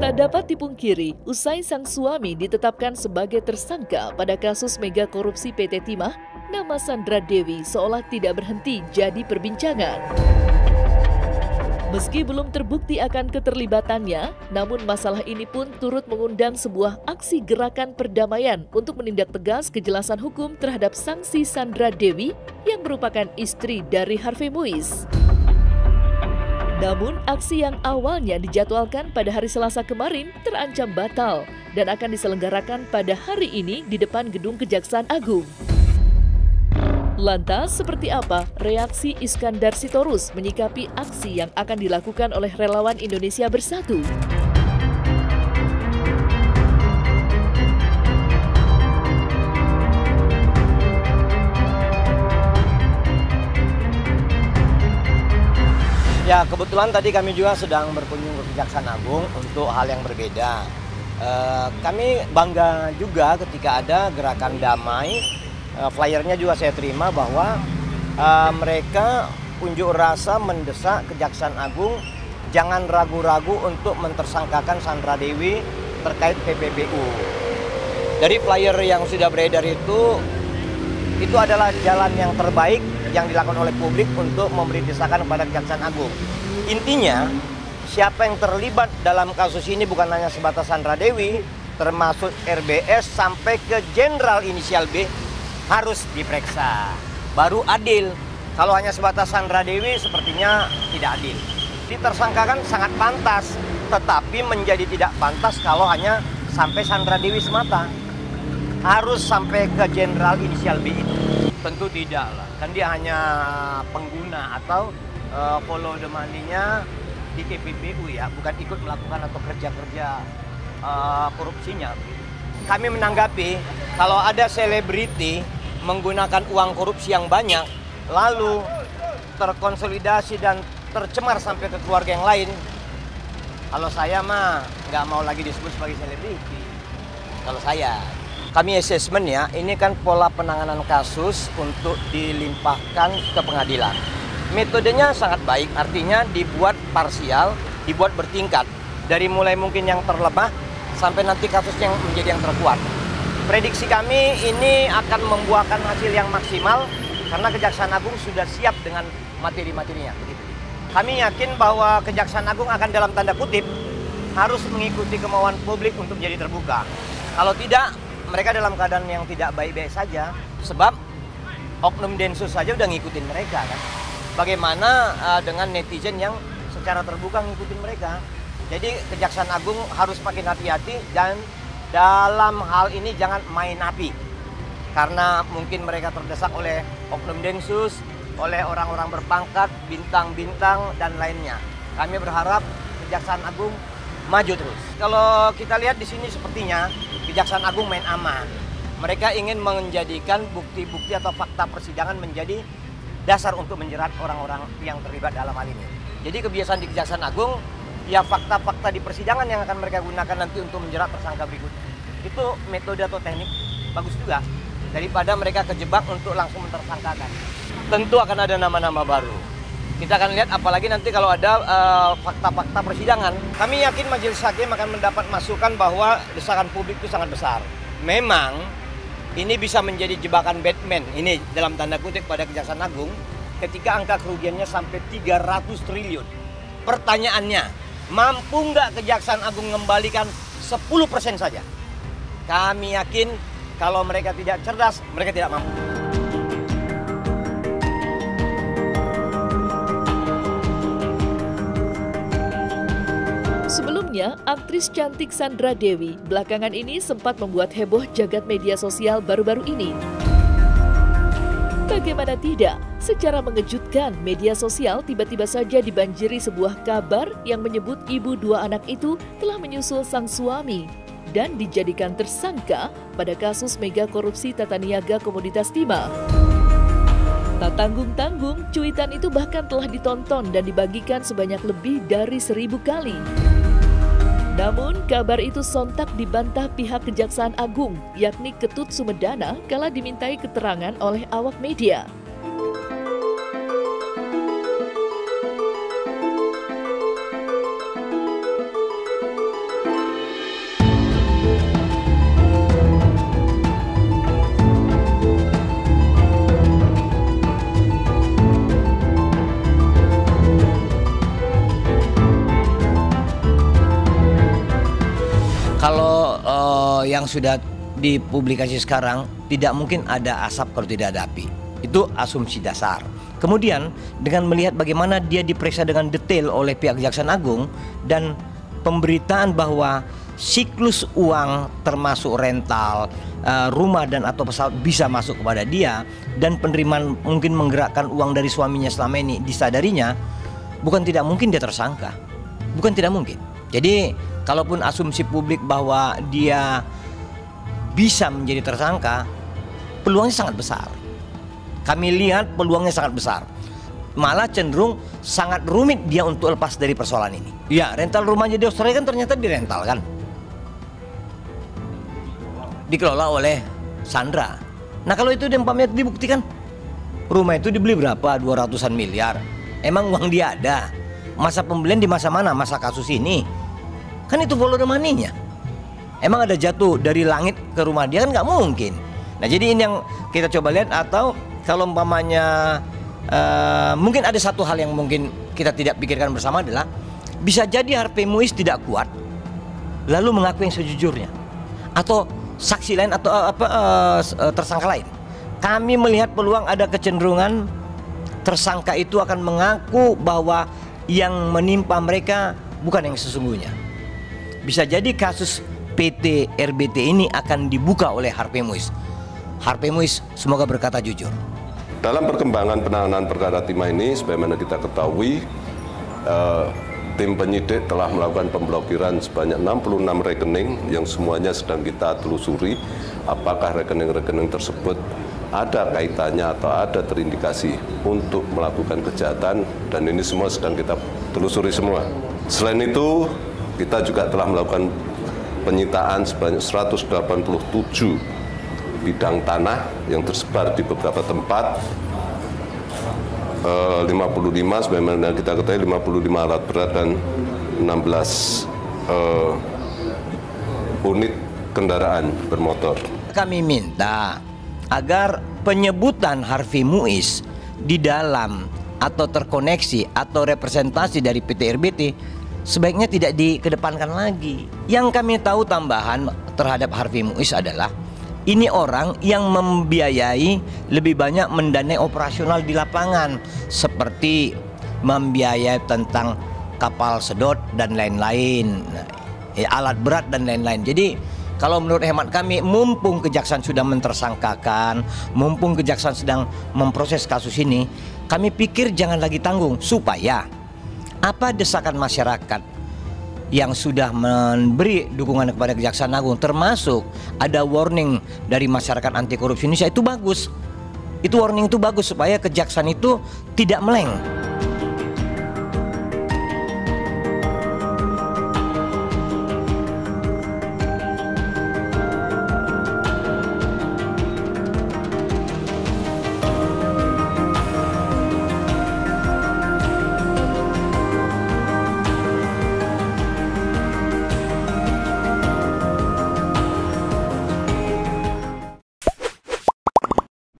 Tak dapat dipungkiri, usai sang suami ditetapkan sebagai tersangka pada kasus mega korupsi PT Timah, nama Sandra Dewi seolah tidak berhenti jadi perbincangan. Meski belum terbukti akan keterlibatannya, namun masalah ini pun turut mengundang sebuah aksi gerakan perdamaian untuk menindak tegas kejelasan hukum terhadap sanksi Sandra Dewi yang merupakan istri dari Harvey Muiz. Namun, aksi yang awalnya dijadwalkan pada hari Selasa kemarin terancam batal dan akan diselenggarakan pada hari ini di depan Gedung Kejaksaan Agung. Lantas, seperti apa reaksi Iskandar Sitorus menyikapi aksi yang akan dilakukan oleh relawan Indonesia Bersatu? Ya, kebetulan tadi kami juga sedang berkunjung ke Kejaksaan Agung untuk hal yang berbeda. Kami bangga juga ketika ada gerakan damai, flyernya juga saya terima bahwa mereka unjuk rasa mendesak Kejaksaan Agung jangan ragu-ragu untuk mentersangkakan Sandra Dewi terkait PPBU. Dari flyer yang sudah beredar itu adalah jalan yang terbaik yang dilakukan oleh publik untuk memberi desakan kepada Kejaksaan Agung. Intinya, siapa yang terlibat dalam kasus ini bukan hanya sebatas Sandra Dewi, termasuk RBS sampai ke Jenderal Inisial B harus diperiksa. Baru adil. Kalau hanya sebatas Sandra Dewi sepertinya tidak adil. Ditersangkakan sangat pantas, tetapi menjadi tidak pantas kalau hanya sampai Sandra Dewi semata. Harus sampai ke Jenderal Inisial B itu. Tentu tidak lah, kan dia hanya pengguna atau follow the money-nya di KPPU ya, bukan ikut melakukan atau kerja-kerja korupsinya. Kami menanggapi kalau ada selebriti menggunakan uang korupsi yang banyak, lalu terkonsolidasi dan tercemar sampai ke keluarga yang lain, kalau saya mah nggak mau lagi disebut sebagai selebriti. Kalau saya. Kami assessment ya, ini kan pola penanganan kasus untuk dilimpahkan ke pengadilan. Metodenya sangat baik, artinya dibuat parsial, dibuat bertingkat. Dari mulai mungkin yang terlemah, sampai nanti kasus yang menjadi yang terkuat. Prediksi kami ini akan membuahkan hasil yang maksimal, karena Kejaksaan Agung sudah siap dengan materi-materinya. Kami yakin bahwa Kejaksaan Agung akan dalam tanda kutip, harus mengikuti kemauan publik untuk menjadi terbuka. Kalau tidak, mereka dalam keadaan yang tidak baik-baik saja, sebab oknum Densus saja udah ngikutin mereka kan. Bagaimana dengan netizen yang secara terbuka ngikutin mereka? Jadi Kejaksaan Agung harus makin hati-hati dan dalam hal ini jangan main api. Karena mungkin mereka terdesak oleh oknum Densus, oleh orang-orang berpangkat, bintang-bintang dan lainnya. Kami berharap Kejaksaan Agung maju terus. Kalau kita lihat di sini sepertinya Kejaksaan Agung main aman. Mereka ingin menjadikan bukti-bukti atau fakta persidangan menjadi dasar untuk menjerat orang-orang yang terlibat dalam hal ini. Jadi kebiasaan di Kejaksaan Agung, ya fakta-fakta di persidangan yang akan mereka gunakan nanti untuk menjerat tersangka berikutnya. Itu metode atau teknik bagus juga, daripada mereka kejebak untuk langsung mentersangkakan. Tentu akan ada nama-nama baru. Kita akan lihat apalagi nanti kalau ada fakta-fakta persidangan. Kami yakin majelis hakim akan mendapat masukan bahwa desakan publik itu sangat besar. Memang ini bisa menjadi jebakan Batman, ini dalam tanda kutip pada Kejaksaan Agung, ketika angka kerugiannya sampai 300 triliun. Pertanyaannya, mampu nggak Kejaksaan Agung mengembalikan 10% saja? Kami yakin kalau mereka tidak cerdas, mereka tidak mampu. Sebelumnya, aktris cantik Sandra Dewi belakangan ini sempat membuat heboh jagat media sosial baru-baru ini. Bagaimana tidak, secara mengejutkan media sosial tiba-tiba saja dibanjiri sebuah kabar yang menyebut ibu dua anak itu telah menyusul sang suami dan dijadikan tersangka pada kasus mega korupsi tata niaga komoditas timah. Tak tanggung-tanggung, cuitan itu bahkan telah ditonton dan dibagikan sebanyak lebih dari 1000 kali. Namun, kabar itu sontak dibantah pihak Kejaksaan Agung, yakni Ketut Sumedana, kala dimintai keterangan oleh awak media. Kalau yang sudah dipublikasi sekarang, tidak mungkin ada asap kalau tidak ada api. Itu asumsi dasar. Kemudian dengan melihat bagaimana dia diperiksa dengan detail oleh pihak Kejaksaan Agung dan pemberitaan bahwa siklus uang termasuk rental, rumah dan atau pesawat bisa masuk kepada dia, dan penerimaan mungkin menggerakkan uang dari suaminya selama ini disadarinya, bukan tidak mungkin dia tersangka. Bukan tidak mungkin. Jadi kalaupun asumsi publik bahwa dia bisa menjadi tersangka, peluangnya sangat besar. Kami lihat peluangnya sangat besar. Malah cenderung sangat rumit dia untuk lepas dari persoalan ini. Ya, rental rumahnya di Australia kan ternyata dirental kan. Dikelola oleh Sandra. Nah kalau itu umpamanya dibuktikan, rumah itu dibeli berapa? 200-an miliar. Emang uang dia ada? Masa pembelian di masa mana? Masa kasus ini? Kan itu volume money-nya. Emang ada jatuh dari langit ke rumah dia? Kan nggak mungkin. Nah jadi ini yang kita coba lihat. Atau kalau umpamanya mungkin ada satu hal yang mungkin kita tidak pikirkan bersama adalah bisa jadi Harvey Muiz tidak kuat lalu mengaku yang sejujurnya, atau saksi lain atau tersangka lain. Kami melihat peluang ada kecenderungan tersangka itu akan mengaku bahwa yang menimpa mereka bukan yang sesungguhnya. Bisa jadi kasus PT RBT ini akan dibuka oleh Harvey Muiz. Harvey Muiz semoga berkata jujur. Dalam perkembangan penanganan perkara timah ini, sebagaimana kita ketahui, tim penyidik telah melakukan pemblokiran sebanyak 66 rekening yang semuanya sedang kita telusuri apakah rekening-rekening tersebut ada kaitannya atau ada terindikasi untuk melakukan kejahatan, dan ini semua sedang kita telusuri semua. Selain itu, kita juga telah melakukan penyitaan sebanyak 187 bidang tanah yang tersebar di beberapa tempat. 55 sebagaimana kita ketahui, 55 alat berat dan 16 unit kendaraan bermotor. Kami minta agar penyebutan Harvey Muiz di dalam atau terkoneksi atau representasi dari PT RBT sebaiknya tidak dikedepankan lagi. Yang kami tahu tambahan terhadap Harvey Muiz adalah ini orang yang membiayai lebih banyak mendanai operasional di lapangan, seperti membiayai tentang kapal sedot dan lain-lain, alat berat dan lain-lain. Jadi kalau menurut hemat kami, mumpung Kejaksaan sudah mentersangkakan, mumpung Kejaksaan sedang memproses kasus ini, kami pikir jangan lagi tanggung, supaya apa desakan masyarakat yang sudah memberi dukungan kepada Kejaksaan Agung, termasuk ada warning dari masyarakat anti korupsi Indonesia, itu bagus. Itu warning itu bagus supaya Kejaksaan itu tidak meleng.